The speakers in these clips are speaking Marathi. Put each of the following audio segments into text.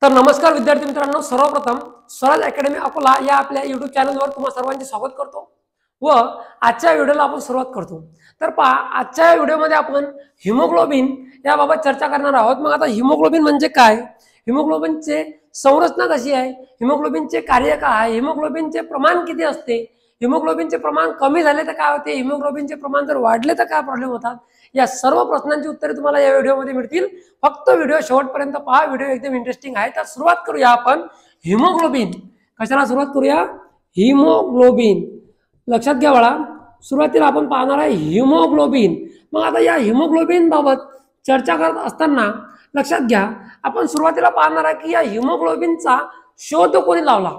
तर नमस्कार विद्यार्थी मित्रांनो, सर्वप्रथम स्वराज अकॅडमी अकोला या आपल्या YouTube चॅनलवर तुम्हा सर्वांचे स्वागत करतो व आजच्या व्हिडिओला आपण सुरुवात करतो। तर पहा, आजच्या व्हिडिओमध्ये आपण हिमोग्लोबिन याबाबत चर्चा करणार आहोत। मग आता हिमोग्लोबिन म्हणजे काय, हिमोग्लोबिनचे संरचना कशी आहे, हिमोग्लोबिनचे कार्य काय आहे, हिमोग्लोबिनचे प्रमाण किती असते, हिमोग्लोबिनचे प्रमाण कमी झाले तर काय होते, हिमोग्लोबिनचे प्रमाण जर वाढले तर काय प्रॉब्लेम होतात, या सर्व प्रश्नांची उत्तरे तुम्हाला या व्हिडिओमध्ये मिळतील। फक्त व्हिडिओ शेवटपर्यंत पहा, व्हिडिओ एकदम इंटरेस्टिंग आहे। तर सुरुवात करूया आपण हिमोग्लोबिन। कशाला सुरुवात करूया, हिमोग्लोबिन। लक्षात घ्या बाळा, सुरुवातीला आपण पाहणार आहे हिमोग्लोबिन। मग आता या हिमोग्लोबिन बाबत चर्चा करत असताना लक्षात घ्या, आपण सुरुवातीला पाहणार आहे की या हिमोग्लोबिनचा शोध कोणी लावला।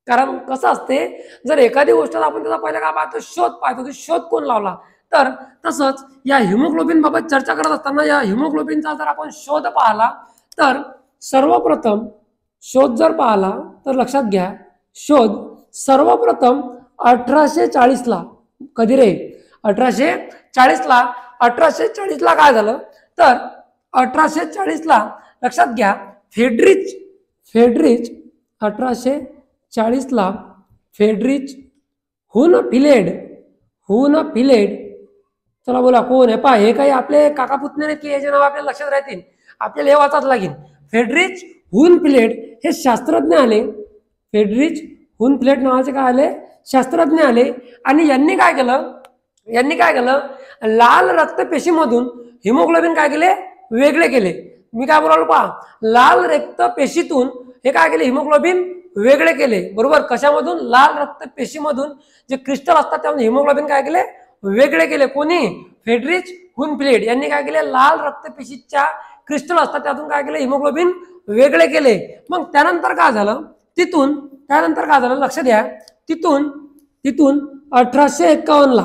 कारण कसं असते, जर एखादी गोष्ट आपण त्याचा पहिला काय पाहतो, शोध पाहतो की शोध कोण लावला। तर तसंच या हिमोग्लोबिन बाबत चर्चा करत असताना या हिमोग्लोबिनचा जर आपण शोध पाहिला तर सर्वप्रथम शोध जर पाहिला तर लक्षात घ्या, शोध सर्वप्रथम 1840 ला, कधी रे 1840 ला, 1840 ला काय झालं तर 1840 ला लक्षात घ्या, फेड्रिच 1840 ला फेड्रिच हुनफिलेड चला बोला कोण आहे, पहा हे काही आपले काका पुतणे की याचे नाव आपल्याला लक्षात राहतील, आपल्याला हे वाचाच लागेल। फेड्रिच हुनफिलेड हे शास्त्रज्ञ आले, फेड्रिच हुनफिलेड नावाचे काय आले, शास्त्रज्ञ आले। आणि यांनी काय केलं, लाल रक्तपेशीमधून हिमोग्लोबिन काय केले, वेगळे केले। मी काय बोलालो पहा, लाल रक्तपेशीतून हे काय केले, हिमोग्लोबिन वेगळे केले, बरोबर। कशामधून, लाल रक्तपेशीमधून जे क्रिस्टल असतात त्यामध्ये हिमोग्लोबिन काय केले, वेगळे केले। कोणी, फेड्रिच हुनफिलेड यांनी काय केले, लाल रक्तपेशीच्या क्रिस्टल असतात त्यातून काय केले, हिमोग्लोबिन वेगळे केले। मग त्यानंतर काय झालं, त्यानंतर काय झालं लक्ष द्या, तिथून 1851 ला,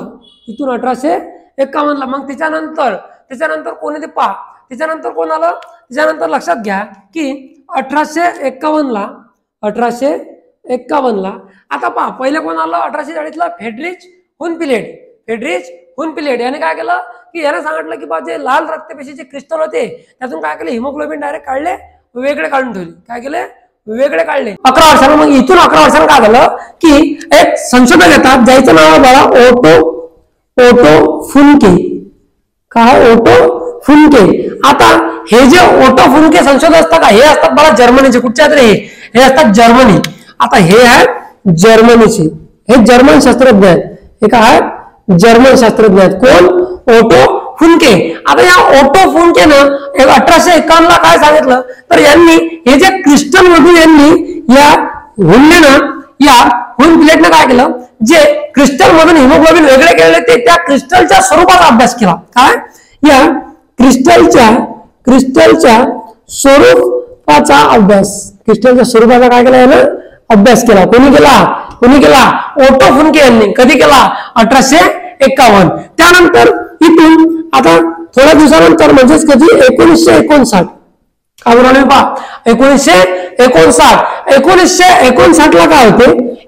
तिथून 1851 ला, मग त्याच्यानंतर कोणी ते पहा, त्याच्यानंतर कोण आलं, त्याच्यानंतर लक्षात घ्या की 1851 ला आता पहा पहिले कोण आलं, 1840 ला फेड्रिच हुनफिलेड याने काय केलं की याने सांगितलं की बा जे लाल रक्तपेशीचे क्रिस्टल होते त्यातून काय केले, हिमोग्लोबिन डायरेक्ट काढले, वेगळे काढून ठेवले, काय केले, वेगळे काढले। 11 वर्षांना, मग इथून 11 वर्षांना काय झालं की एक संशोधक येतात ज्याचं नाव आहे बघा ओटो फुनके। काय, ओटो फुनके। आता हे जे ओटो फुनके संशोधक असतात का, हे असतात बघा जर्मनीचे, कुठचे आहेत रे, हे असतात जर्मनी। आता हे आहेत जर्मनीचे, हे जर्मन शास्त्रज्ञ आहेत, हे काय जर्मन शास्त्रज्ञ आहेत, कोण, ओटो फुनके। आता या ओटो फुनकेनं 1851 ला काय सांगितलं तर यांनी हे जे क्रिस्टल मधून यांनी या हुनफिलेडनं काय केलं, जे क्रिस्टल मधून हिमोग्लोबिन वेगळे केले ते त्या क्रिस्टलच्या स्वरूपाचा अभ्यास केला। काय, या क्रिस्टलच्या स्वरूपाचा अभ्यास, क्रिस्टलच्या स्वरूपाचा काय केला यानं, अभ्यास केला। कोणी केला, ओटो फुनके यांनी। कधी केला, 1851। त्यानंतर इथून आता थोड्या दिवसानंतर म्हणजेच कधी 1959, काय बोलावले पहा, 1959 ला काय होते,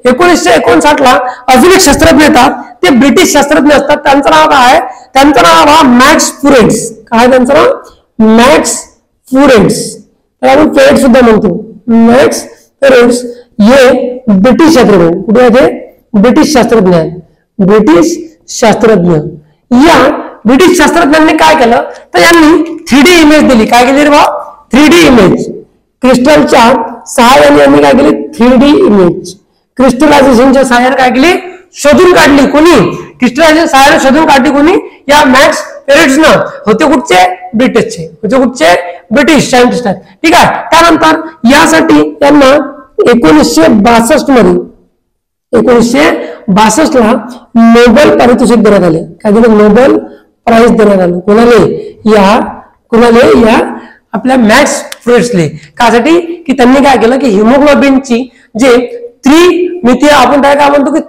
1959 ला अजून एक शास्त्रज्ञ येतात, ते ब्रिटिश शास्त्रज्ञ असतात, त्यांचं नाव काय आहे, त्यांचं नाव आहे मॅक्स फ्युरेट्स। काय त्यांचं नाव, मॅक्स फ्युरेट्स, त्याला आपण फेरेट सुद्धा म्हणतो, मॅक्स फ्युरेट्स। हे ब्रिटिश शास्त्रज्ञ, कुठे आहे, ब्रिटिश शास्त्रज्ञ आहेत, ब्रिटिश शास्त्रज्ञ। या ब्रिटिश शास्त्रज्ञांनी काय केलं तर यांनी 3D इमेज दिली, काय केली रे बा, 3D इमेज, क्रिस्टलच्या सहाय्याने यांनी काय केली, 3D इमेज क्रिस्टलायझेशनच्या सहाय्याने काय केली, शोधून काढली। कोणी, क्रिस्टलायझेशन सहाय्याने शोधून काढली, कोणी, या मॅक्स फेरेट्सनं। होते कुठचे, ब्रिटिशचे, ब्रिटिश सायंटिस्ट आहेत, ठीक आहे। त्यानंतर यासाठी त्यांना 1962 ला नोबेल पारितोषिक देण्यात आले। काय दिलं, नोबेल प्राइज देण्यात आलं, कोणाले, या आपल्या मॅक्स फ्युरेट्सले। कासाठी की त्यांनी काय केलं की हिमोग्लोबिनची जे त्रिमितीय आपण काय म्हणतो की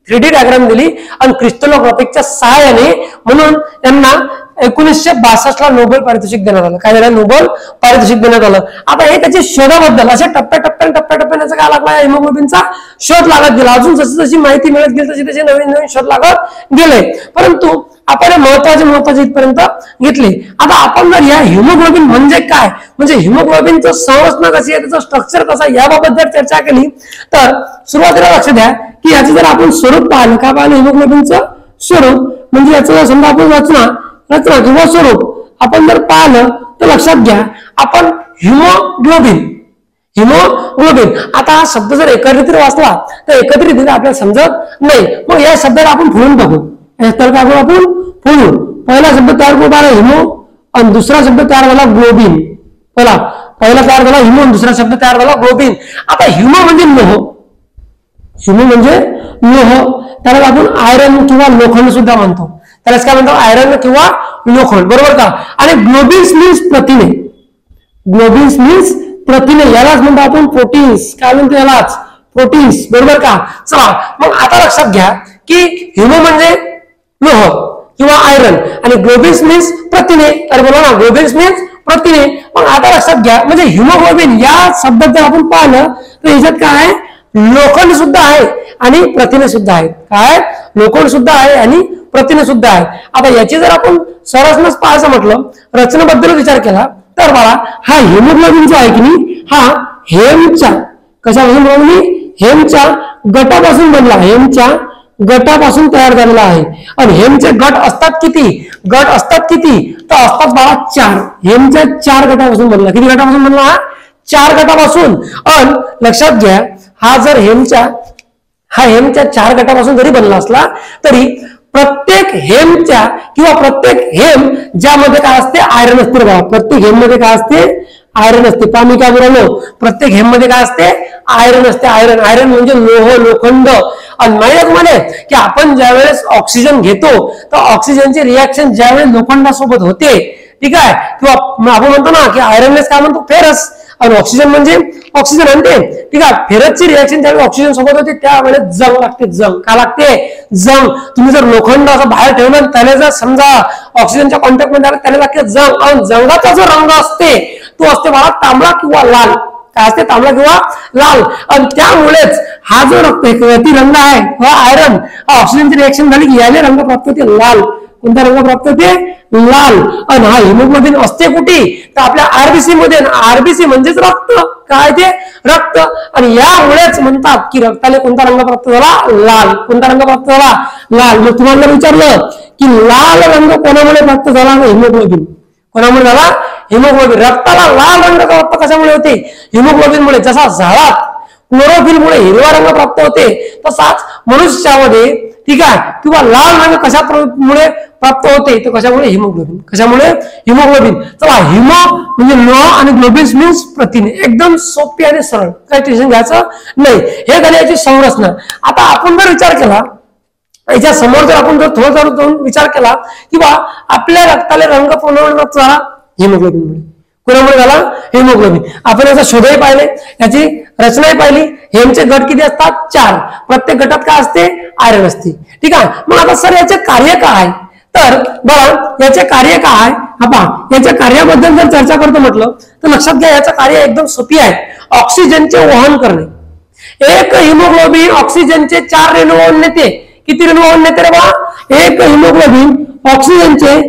3D डायग्राम दिली आणि क्रिस्टलोग्राफिकच्या सहाय्याने, म्हणून त्यांना 1962 ला नोबेल पारितोषिक देण्यात आलं। काय झालं, नोबेल पारितोषिक देण्यात आलं। आता हे त्याच्या शोधाबद्दल अशा टप्प्याटप्प्याने काय लागला, हिमोग्लोबिनचा शोध लागत गेला। अजून जशी माहिती मिळत गेली तशी नवीन शोध लागत गेले। परंतु आपण महत्वाचे इथपर्यंत घेतले. आता आपण जर या हिमोग्लोबिन म्हणजे काय, म्हणजे हिमोग्लोबिनचं संरचना कशी आहे, त्याचं स्ट्रक्चर कसं आहे याबाबत जर चर्चा केली तर सुरुवातीला लक्ष द्या की याचं जर आपण स्वरूप पाहिलं, काय पाहिलं, हिमोग्लोबिनचं स्वरूप म्हणजे याचं समजा आपण रचना किंवा स्वरूप आपण जर पाहिलं तर लक्षात घ्या आपण हिमोग्लोबिन आता हा शब्द जर एकत्रित वाचला तर एकत्रित आपल्याला समजत नाही. मग या शब्दाला आपण फोडून टाकू. तर काय करू आपण फोडू. पहिला शब्द तयार करू आला हिमो आणि दुसरा शब्द तयार झाला ग्लोबिन. पहिला तयार झाला हिमो आणि दुसरा शब्द तयार झाला ग्लोबिन. आता हिमो म्हणजे लोह, त्याला आपण आयरन किंवा लोखंड सुद्धा म्हणतो. त्याला काय म्हणतो, आयरन किंवा लोखंड, बरोबर का. आणि ग्लोबिन्स मीन्स प्रथिने, यालाच म्हणतो आपण प्रोटीन्स. काय म्हणतो यालाच, प्रोटीन्स, बरोबर का. चला मग आता लक्षात घ्या की हिमो म्हणजे लोह किंवा आयरन आणि ग्लोबिन्स मीन्स प्रथिने. तर बोला ना, ग्लोबिन्स मीन्स प्रथिने. मग आता लक्षात घ्या म्हणजे हिमोग्लोबिन या शब्दात जर आपण पाहिलं तर याच्यात काय आहे, लोखंड सुद्धा आहे आणि प्रथिने सुद्धा आहेत. काय, लोखंड सुद्धा आहे आणि प्रथिने सुद्धा आहेत. आता याची जर आपण सरसनच पाहायचं म्हटलं, रचनेबद्दल विचार केला तर बघा हा हिमोग्लोबिन जो आहे की नाही हा हेमच्या कशापासून बनवली, हेमच्या गटापासून बनला, हेमच्या गटापासून तयार झालेला आहे. आणि हेमचे गट असतात किती तर असतात बघा 4. हेमच्या 4 गटापासून बनला. किती गटापासून बनला हा, 4 गटापासून. आणि लक्षात घ्या हा जर हेमच्या 4 गटापासून जरी बनला असला तरी प्रत्येक हेमच्या किंवा प्रत्येक हेम ज्यामध्ये काय असते, आयरन असते. बघा प्रत्येक हेम मध्ये काय असते, आयरन असते. पाणी काय बोललो, प्रत्येक हेम मध्ये काय असते, आयरन असते. आयरन म्हणजे लोह, लोखंड. आणि माहिती तुम्हाला की आपण ज्यावेळेस ऑक्सिजन घेतो तर ऑक्सिजनची रिएक्शन ज्यावेळेस लोखंडासोबत होते, ठीक आहे, किंवा आपण म्हणतो ना की आयरनलेस काय म्हणतो, फेरस. आणि ऑक्सिजन म्हणजे ऑक्सिजन आणते, ठीक आहे. फेरसची रिएक्शन ज्यावेळेस ऑक्सिजन सोबत होते त्यावेळेस जंग लागते. काय लागते, जंग. तुम्ही जर लोखंड असं बाहेर ठेवलं त्याला जर समजा ऑक्सिजनच्या कॉन्टॅक्ट मध्ये आला त्याला लागते जंग. आणि जंगाचा जो रंग असते तो असते बघा तांबडा किंवा लाल. काय असते, तांबडा किंवा लाल. आणि त्यामुळेच हा जो रंग आहे हा आयरन, ऑक्सिजनची रिएक्शन झाली की याने रंग प्राप्त होते लाल. कोणता रंग प्राप्त होते, लाल. आणि हा हिमोग्लोबिन असते कुठे तर आपल्या आरबीसी मध्ये. आरबीसी म्हणजेच रक्त. काय ते, रक्त. आणि यामुळेच म्हणतात की रक्ताला कोणता रंग प्राप्त झाला, लाल. कोणता रंग प्राप्त झाला, लाल. मग तुम्हाला विचारलं की लाल रंग कोणामुळे प्राप्त झाला, हिमोग्लोबिन. कोणामुळे झाला, हिमोग्लोबिन. रक्ताला लाल रंग प्राप्त कशामुळे होते, हिमोग्लोबिनमुळे. जसा झाडात क्लोरोफिलमुळे हिरवा रंग प्राप्त होते तसाच मनुष्यामध्ये, ठीक आहे, किंवा लाल रंग कशामुळे प्राप्त होते तर कशामुळे, हिमोग्लोबिन. कशामुळे, हिमोग्लोबिन. चला हिमो म्हणजे लोह आणि ग्लोबिन्स मीन्स प्रथिने. एकदम सोपी आणि सरळ, काही टेन्शन घ्यायचं नाही. हे झाली याची संरचना. आता आपण जर विचार केला याच्या समोर जर आपण जर थोडं विचार केला किंवा आपल्या रक्ताला रंग पुनर्वत झाला हिमोग्लोबिनमुळे. कोणामुळे झाला, हिमोग्लोबिन. आपण याचा शोधही पाहिले, याची रचनाही पाहिली. हेमचे गट किती असतात, 4. प्रत्येक गटात काय असते, आयरन असते, ठीक आहे. मग आता सर याचे कार्य काय, तर बघा याचे कार्य काय, याच्या कार्याबद्दल जर चर्चा करतो म्हटलं तर लक्षात घ्या याचं कार्य एकदम सोपी आहे. ऑक्सिजनचे वहन करणे. एक हिमोग्लोबिन ऑक्सिजनचे 4 रेणू वाहून नेते. किती रेणू वाहून नेते रे बा, एक हिमोग्लोबिन ऑक्सिजनचे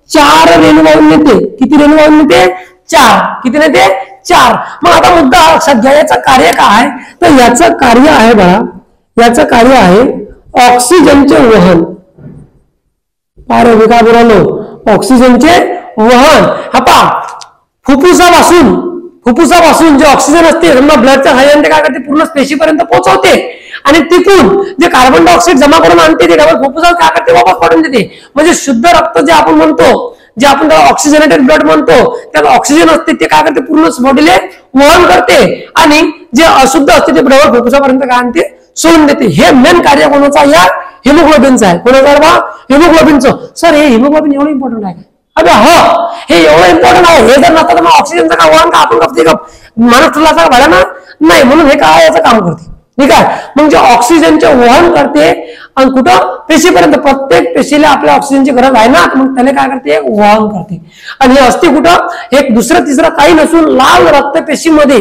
4 रेणू वाहून नेते. किती रेणू वाहून नेते, 4. किती नेते, 4. मग आता मुद्दा लक्षात घ्या याचं कार्य काय, तर याचं कार्य आहे बघा, याचं कार्य आहे ऑक्सिजनचे वहन. काय बोललो, ऑक्सिजनचे वहन. फुफ्फुसापासून जे ऑक्सिजन असते ब्लडच्या सहाय्याने काय करते, पूर्ण पेशीपर्यंत पोहोचवते. आणि तिथून जे कार्बन डायऑक्साईड जमा करून आणते ते डबल फुफ्फुसात काय करते, वापस पाडून देते. म्हणजे शुद्ध रक्त जे आपण म्हणतो, जे आपण ऑक्सिजनेटेड ब्लड म्हणतो, त्यात ऑक्सिजन असते ते काय करते, पूर्ण बॉडीले वहन करते. आणि जे अशुद्ध असते ते डबल फुफ्फुसापर्यंत काय आणते, सोडून देते. हे मेन कार्य कोणाचा, या हिमोग्लोबिनचं आहे. कोणाचं बा, हिमोग्लोबिनचं. सर हे हिमोग्लोबिन एवढं इम्पॉर्टंट आहे, अबे हो हे एवढं इम्पॉर्टंट आहे. हे जर नसतं तर मग ऑक्सिजनचं काय वहन का आपण गप्ती माणूस तुला झाला ना, नाही. म्हणून हे काय याचं काम करते, ठीक आहे. म्हणजे ऑक्सिजनचे वहन करते आणि कुठं, पेशीपर्यंत. प्रत्येक पेशीला आपल्या ऑक्सिजनची गरज आहे ना, मग त्याने काय करते, वहन करते. आणि हे असते कुठं, एक दुसरं तिसरं काही नसून लाल रक्तपेशीमध्ये.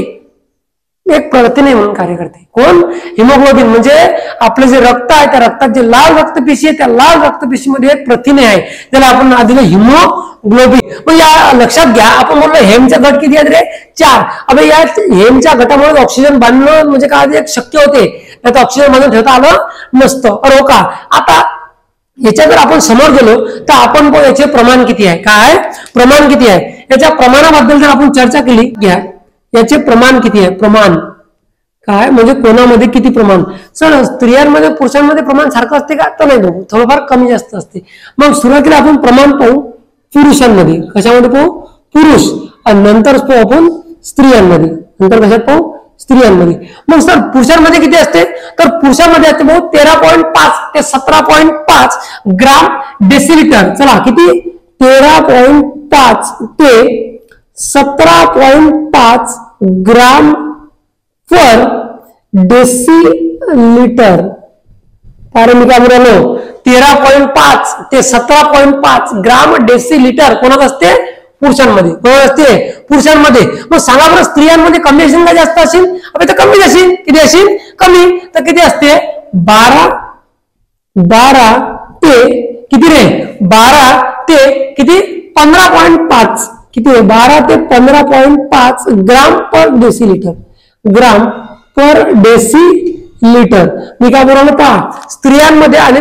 एक प्रथिने म्हणून कार्य करते. कोण? हिमोग्लोबिन. म्हणजे आपलं जे रक्त आहे त्या रक्तात जे लाल रक्तपेशी आहे त्या लाल रक्तपेशीमध्ये एक प्रथिने आहे ज्याला आपण आधीला हिमोग्लोबिन. मग या लक्षात घ्या, आपण बोललो हेमचे गट किती आहेत रे? 4. अब या हेमच्या गटामुळे ऑक्सिजन बांधणं म्हणजे काय एक शक्य होते, त्यात ऑक्सिजन बांधून ठेवता आलं नसतं. हो का? आता याच्या जर आपण समोर गेलो तर आपण याचे प्रमाण किती आहे, काय प्रमाण किती आहे, याच्या प्रमाणाबद्दल जर आपण चर्चा केली, घ्या याचे प्रमाण किती आहे. प्रमाण काय म्हणजे कोणामध्ये किती प्रमाण? सर स्त्रियांमध्ये पुरुषांमध्ये प्रमाण सारखं असते का? तर नाही, थोडंफार कमी जास्त असते. मग सुरुवातीला आपण प्रमाण पाहू पुरुषांमध्ये. कशामध्ये पाहू? पुरुष. आणि नंतर पाहू आपण स्त्रियांमध्ये. नंतर कशात पाहू? स्त्रियांमध्ये. मग सर पुरुषांमध्ये किती असते? तर पुरुषांमध्ये असते भाऊ 13.5 ते 17.5 ग्राम डेसिलिटर. चला किती? 13.5 ते 17.5 ग्राम पर डेसिलिटर. कारण मी काय म्हणालो? 13.5 ते 17.5 ग्राम डेसिलिटर कोणात असते? पुरुषांमध्ये. कोणात असते? पुरुषांमध्ये. मग सांगा बरं, स्त्रियांमध्ये कमी असेल का जास्त असेल? अबे तर कमी असेल. किती असेल? कमी. तर किती असते? 12 ते किती रे? 12 ते किती? 15.5. किती आहे? 12 ते 15.5 ग्राम पर डेसिलिटर. ग्राम पर डेसिलिटर. मी काय बोललो पहा, स्त्रियांमध्ये आणि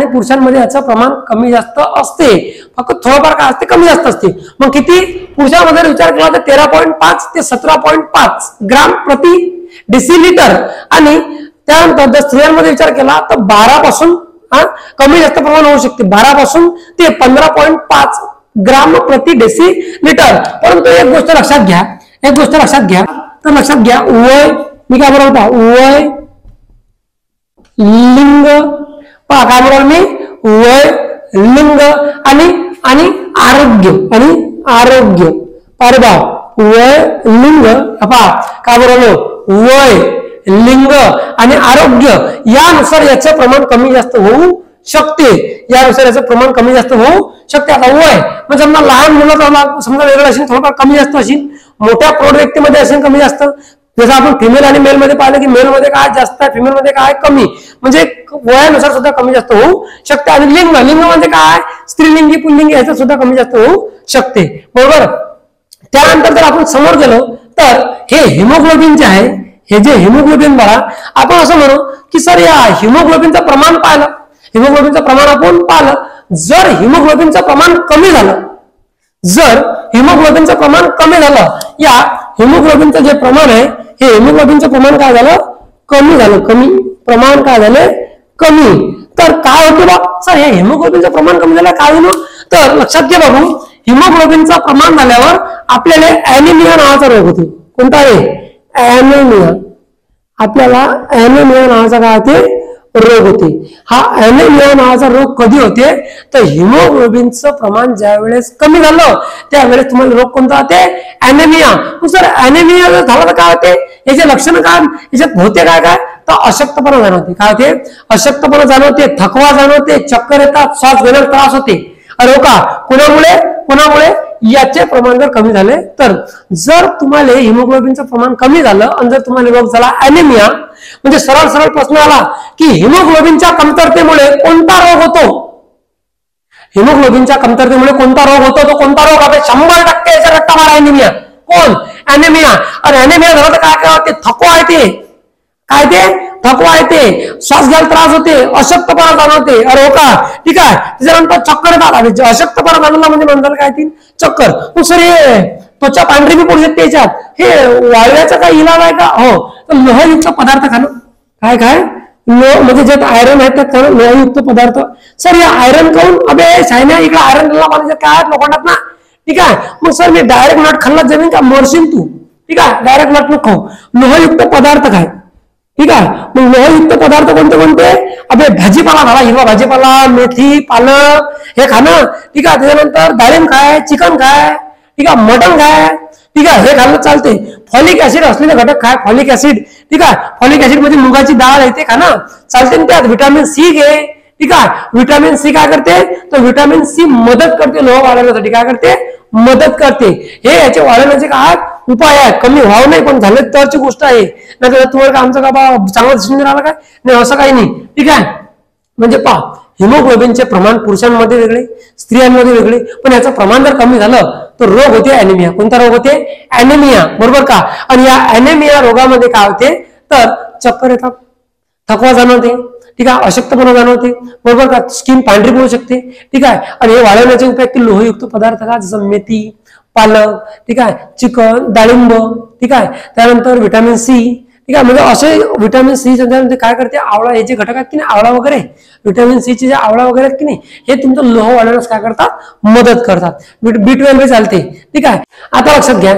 पुरुषांमध्ये याचं प्रमाण कमी जास्त असते. फक्त थोडंफार काय असते? कमी जास्त असते. मग किती? पुरुषांमध्ये विचार केला तर 13.5 ते 17.5 ग्राम प्रति डेसिलिटर. आणि त्यानंतर जर स्त्रियांमध्ये विचार केला तर 12 पासून कमी जास्त प्रमाण होऊ शकते. 12 पासून ते 15.5 ग्राम प्रति डेसिलिटर. परंतु एक गोष्ट लक्षात घ्या, तर लक्षात घ्या, वय. मी काय बोलतो? वय, लिंग. पहा काय बोलाल मी? वय, लिंग आणि आरोग्य. अरे बाप, वय, लिंग. पहा काय बोललो? वय, लिंग आणि आरोग्य यानुसार याचं प्रमाण कमी जास्त होऊ शकते. आता वय म्हणजे समजा लहान मुलं समजा वेगळं असेल, थोडंफार कमी जास्त असेल. मोठ्या प्रौढ व्यक्तीमध्ये असेल कमी जास्त. जसं आपण फिमेल आणि मेल मध्ये पाहिलं की मेल मध्ये काय जास्त आहे, फिमेल मध्ये काय कमी. म्हणजे वयानुसार सुद्धा कमी जास्त होऊ शकते. आणि लिंग म्हणजे काय? स्त्रीलिंगी पुल्लिंगी याचं सुद्धा कमी जास्त होऊ शकते. बरोबर. त्यानंतर जर आपण समोर गेलो तर हे हिमोग्लोबिन जे आहे, हे जे हिमोग्लोबिन बघा, आपण असं म्हणू की सर या हिमोग्लोबिनचं प्रमाण पाहिलं, आपण पाहिलं. जर हिमोग्लोबिनचं प्रमाण कमी झालं, या हिमोग्लोबिनचं जे प्रमाण आहे, हे हिमोग्लोबिनचं प्रमाण काय झालं? कमी झालं. प्रमाण काय झालं? कमी. तर काय होतं बा सर, हे हिमोग्लोबिनचं प्रमाण कमी झालं, काय होईल? तर लक्षात घ्या बाबू, हिमोग्लोबिनचं प्रमाण झाल्यावर आपल्याला ॲनिमिया नावाचा रोग होतो. कोणता आहे? ॲनिमिया. आपल्याला ॲनिमिया नावाचा काय होते? रोग होते. हा ॲनिमिया नावाचा रोग कधी होते? तर हिमोग्लोबिनचं प्रमाण ज्या वेळेस कमी झालं त्यावेळेस तुम्हाला रोग कोणता होते? ॲनिमिया. सर ॲनिमिया जर झाला तर काय होते? याचे लक्षण काय? याच्यात होते काय? तर अशक्तपणा जाणवते. काय होते? अशक्तपणा जाणवते, थकवा जाणवते, चक्कर येतात, श्वास घेण्यास त्रास होते. अरे हो का? कोणामुळे? याचे प्रमाण जर कमी झाले तर. जर तुम्हाला हिमोग्लोबिनचं प्रमाण कमी झालं आणि जर तुम्हाला रोग झाला ॲनिमिया, म्हणजे सरळ प्रश्न आला की हिमोग्लोबिनच्या कमतरतेमुळे कोणता रोग होतो? हिमोग्लोबिनच्या कमतरतेमुळे कोणता रोग होतो? तो कोणता रोग? आपण 100% याचा रट्टा मारा. ॲनिमिया. कोण? ॲनिमिया. आणि ॲनिमिया झाला तर काय होते? थकवा येते. थकवा येते, श्वास घ्यायला त्रास होते, अशक्तपणा जाणवते. अरे हो का? ठीक आहे. त्याच्यानंतर चक्कर येतात. अशक्तपणा जाणवला म्हणजे माणसाला काय येतील? चक्कर. मग सर हे त्वचा पांढरी बी पडू शकते याच्यात, हे वाळव्याचा काही इलाज आहे का? हो. तर लोहयुक्त पदार्थ खाणं. काय? लोह म्हणजे ज्यात आयरन आहे त्यात खाणं लोहयुक्त पदार्थ. सर हे आयरन खाऊन अबे सायना इकडे आयरन खाल्ला काय लोखंडात ना. ठीक आहे. मग सर मी डायरेक्ट नट खाल्ला जमीन का? मरशील तू. ठीक आहे. डायरेक्ट नट नको खाऊ. लोहयुक्त पदार्थ खाय. ठीक आहे. मग लोहयुक्त पदार्थ कोणते? अबे भाजीपाला खावा, हिरवा भाजीपाला, मेथी, पालक हे खाणं. ठीक आहे. त्याच्यानंतर डाळिंब खाय, चिकन खाय, ठीक आहे, मटन खाय. ठीक आहे. हे खाल्लं चालते. फॉलिक ऍसिड असलेले घटक खाय. Folic acid. ठीक आहे. फॉलिक ऍसिड मध्ये मुगाची डाळ आहे ते खाणं चालते. त्यात व्हिटॅमिन सी घे. ठीक आहे. व्हिटॅमिन सी काय करते? तर व्हिटॅमिन सी मदत करते लोह वाढवण्यासाठी. काय करते? मदत करते. हे याचे वाढवण्याचे काय उपाय आहेत. कमी व्हावं नाही पण झाले तरची गोष्ट आहे. नाही तर तुम्हाला का आमचं का बा चांगलं दिसून राहिलं काय नाही असं काही नाही. ठीक आहे. म्हणजे पहा हिमोग्लोबिनचे प्रमाण पुरुषांमध्ये वेगळे स्त्रियांमध्ये वेगळे पण याचं प्रमाण जर कमी झालं तर रोग होते अॅनिमिया. कोणता रोग होते अॅनिमिया बरोबर का. आणि या अॅनिमिया रोगामध्ये काय होते तर चक्कर येतात थकवा जाणवते. ठीक आहे. अशक्तपणा जाणवते बरोबर का. स्किन पांढरी पडू शकते. ठीक आहे. आणि हे वाढवण्याचे उपाय की लोहयुक्त पदार्थ का जसं मेथी पालक ठीक आहे चिकन डाळिंब ठीक आहे त्यानंतर व्हिटॅमिन सी ठीक आहे. म्हणजे असे व्हिटॅमिन सी म्हणजे काय करते आवळा हे जे घटक आहेत की नाही आवळा वगैरे व्हिटॅमिन सी चे जे आवळा वगैरे आहेत की नाही हे तुमचं लोह वाढवण्यास काय करतात मदत करतात. B12 चालते. ठीक आहे. आता लक्षात घ्या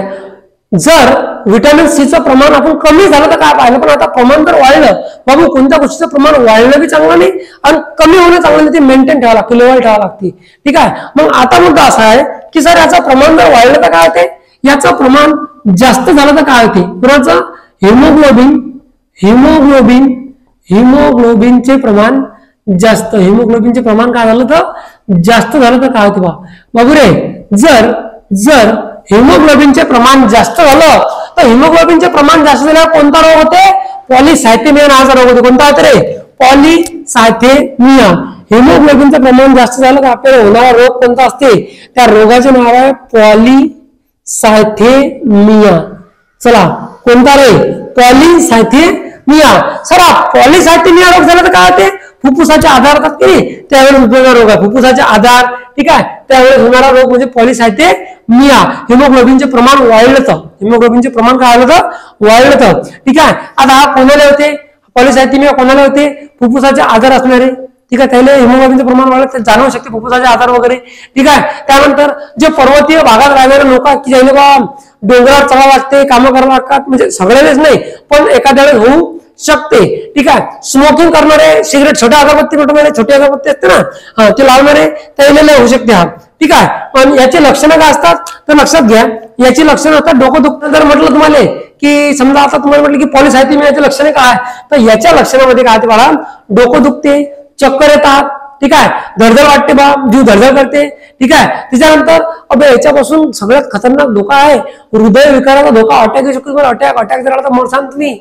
जर व्हिटॅमिन सी चं प्रमाण आपण कमी झालं तर काय पाहिलं पण आता प्रमाण जर वाढलं बाबू कोणत्या गोष्टीचं प्रमाण वाढलं बी चांगलं नाही आणि कमी होणं चांगलं नाही. ते मेंटेन ठेवावं लागतं लेवल ठेवावं लागते. ठीक आहे. मग आता मुद्दा असा आहे की सर याचं प्रमाण जर वाढलं तर काय होते याचं प्रमाण जास्त झालं तर काय होते कुणाचं हिमोग्लोबिनचे प्रमाण जास्त हिमोग्लोबिनचे प्रमाण काय झालं तर जास्त झालं तर काय होते बाबू रे जर हिमोग्लोबिनचे प्रमाण जास्त झालं तर हिमोग्लोबिनचे प्रमाण जास्त झाल्यावर कोणता रोग होते पॉलिसायथेमिया नावाचा रोग होतो. कोणता होते रे पॉलिसायथेमिया. हिमोग्लोबिनचं प्रमाण जास्त झालं तर आपल्याला होणारा रोग कोणता असते त्या रोगाचे नाव आहे पॉलिसायथेमिया. चला कोणता रे पॉलिसायथेमिया. सर पॉलिसायथेमिया रोग झाला तर काय होते फुफ्फुसाचे आजार होतात की नाही त्यावेळेस उपयोगा रोग आहे फुफ्फुसाचे आजार. ठीक आहे. त्यावेळेस होणारा रोग म्हणजे पॉलिसायथेमिया. हिमोग्लोबिनचे प्रमाण वाढलं तर वाढलं. ठीक आहे. आता हा कोणाला होते पॉलिसायथेमिया कोणाला होते फुफ्फुसाचे आजार असणारे. ठीक आहे. त्याला हिमोग्लोबिनचं प्रमाण वाढलं ते जाणवू शकते फुफ्फुसाचे आजार वगैरे. ठीक आहे. त्यानंतर जे पर्वतीय भागात राहणारे लोक की ज्याला बा डोंगरावर चढावं लागते कामं करावं लागतात म्हणजे सगळ्या वेळेस नाही पण एखाद्या वेळेस होऊ शकते. ठीक आहे. स्मोकिंग करणारे सिगरेट छोट्या अगरबत्ती पेटवणारे छोटी अगरबत्ती असते ना ते लावणारे त्याला होऊ शकते हा. ठीक आहे. पण याची लक्षणं काय असतात तर लक्षात घ्या याची लक्षणं असतात डोकं दुखणं. जर म्हटलं तुम्हाला की समजा आता तुम्हाला म्हटलं की पॉलिसायथेमियाची लक्षणे काय तर याच्या लक्षणामध्ये काय बाळा डोकं दुखते चक्कर येतात. ठीक आहे. धडधड वाटते बा जीव धडधड करते. ठीक आहे. त्याच्यानंतर अबे याच्यापासून सगळ्यात खतरनाक धोका आहे हृदय विकाराचा धोका. अटॅक येऊ शकतो. अटॅक जर आला तर मरसान तुम्ही.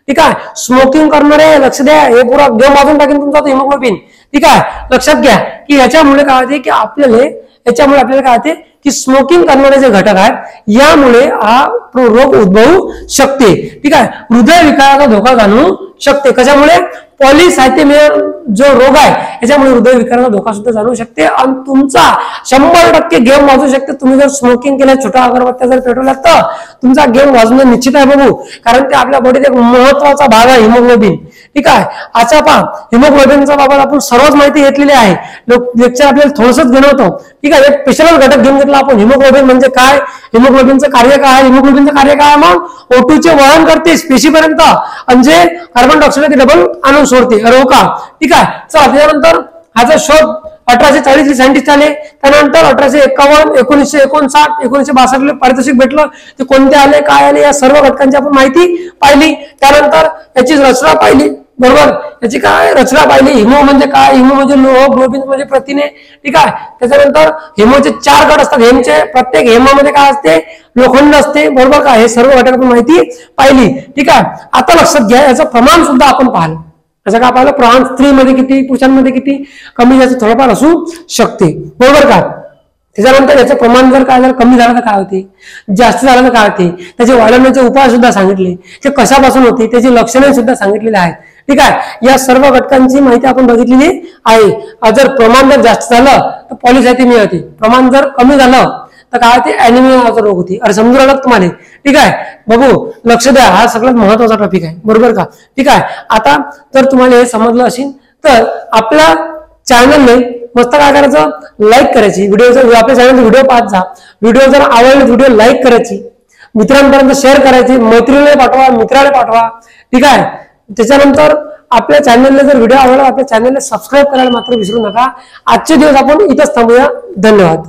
ठीक आहे. स्मोकिंग करणारे लक्ष द्या हे पुरा गेम वाजून टाकेन तुमचा हिमोग्लोबिन. ठीक आहे. लक्षात घ्या की याच्यामुळे काय होते की आपल्याला काय होते की स्मोकिंग करणारे जे घटक आहेत यामुळे हा रोग उद्भवू शकते. ठीक आहे. हृदय विकाराचा धोका जाणवू शकते. कशामुळे पॉलिसायथेमिया जो रोग आहे याच्यामुळे हृदय विकाराचा धोका सुद्धा जाणवू शकते आणि तुमचा 100% गेम वाजू शकते. तुम्ही जर स्मोकिंग केल्या छोट्या अगरबत्त्या जर पेटवल्या तर तुमचा गेम वाजणं निश्चित आहे बघू कारण ते आपल्या बॉडीत एक महत्वाचा भाग आहे हिमोग्लोबिन. ठीक आहे. आता पहा हिमोग्लोबिनच्या बाबत आपण सर्वच माहिती घेतलेली आहे. लेक्चर आपल्याला थोडंसंच घेणं होतं. ठीक आहे. एक स्पेशल घटक घेऊन घेतला आपण हिमोग्लोबिन म्हणजे काय हिमोग्लोबिनचं कार्य काय आहे. हिमोग्लोबिनचं कार्य काय मग O2 चे वहन करते पेशीपर्यंत आणि जे कार्बन डायऑक्साईड डबल आणून सोडते अरे का. ठीक आहे. चला त्याच्यानंतर ह्याचा शोध 1840 सायंटिस्ट आले. त्यानंतर 1851 1959 1962 पारितोषिक भेटलं. ते कोणते आले काय आले या सर्व घटकांची आपण माहिती पाहिली. त्यानंतर याची रचना पाहिली बरोबर. याची काय रचना पाहिली. हिमो म्हणजे काय हिमो म्हणजे लोह ग्लोबिन म्हणजे प्रथिने. ठीक आहे. त्याच्यानंतर हिमोचे 4 गट असतात. हेमचे प्रत्येक हेमामध्ये काय असते लोखंड असते बरोबर का. हे सर्व घटक आपण माहिती पाहिली. ठीक आहे. आता लक्षात घ्या याचं प्रमाण सुद्धा आपण पाहिलं. असं काय पाहिलं प्रमाण स्त्रीमध्ये किती पुरुषांमध्ये किती कमी जास्त थोडंफार असू शकते बरोबर का. त्याच्यानंतर याचं प्रमाण जर काय झालं कमी झालं तर काय होते जास्त झालं तर काय होते त्याचे वाढवण्याचे उपाय सुद्धा सांगितले. ते कशापासून होते त्याची लक्षणे सुद्धा सांगितलेली आहेत. ठीक आहे. या सर्व घटकांची माहिती आपण बघितलेली आहे. जर प्रमाण जर जास्त झालं तर पॉलिसायथेमिया होते. प्रमाण जर कमी झालं तर काय होते अॅनिमियाचा रोग होती. अरे समजू लागलं तुम्हाला. ठीक आहे. बघू लक्ष द्या हा सगळ्यात महत्वाचा टॉपिक आहे बरोबर का. ठीक आहे. आता जर तुम्हाला हे समजलं असेल तर आपल्या चॅनलने मस्त काय करायचं लाईक करायची. व्हिडिओ जर आपल्या चॅनलचा व्हिडिओ पाहत जा. व्हिडिओ जर आवडले व्हिडिओ लाईक करायची मित्रांपर्यंत शेअर करायची मैत्रिणीला पाठवा मित्राला पाठवा. ठीक आहे. त्याच्यानंतर आपल्या चॅनलला जर व्हिडिओ आवडला आपल्या चॅनलला सबस्क्राईब करायला मात्र विसरू नका. आजचे दिवस आपण इथंच थांबूया. धन्यवाद.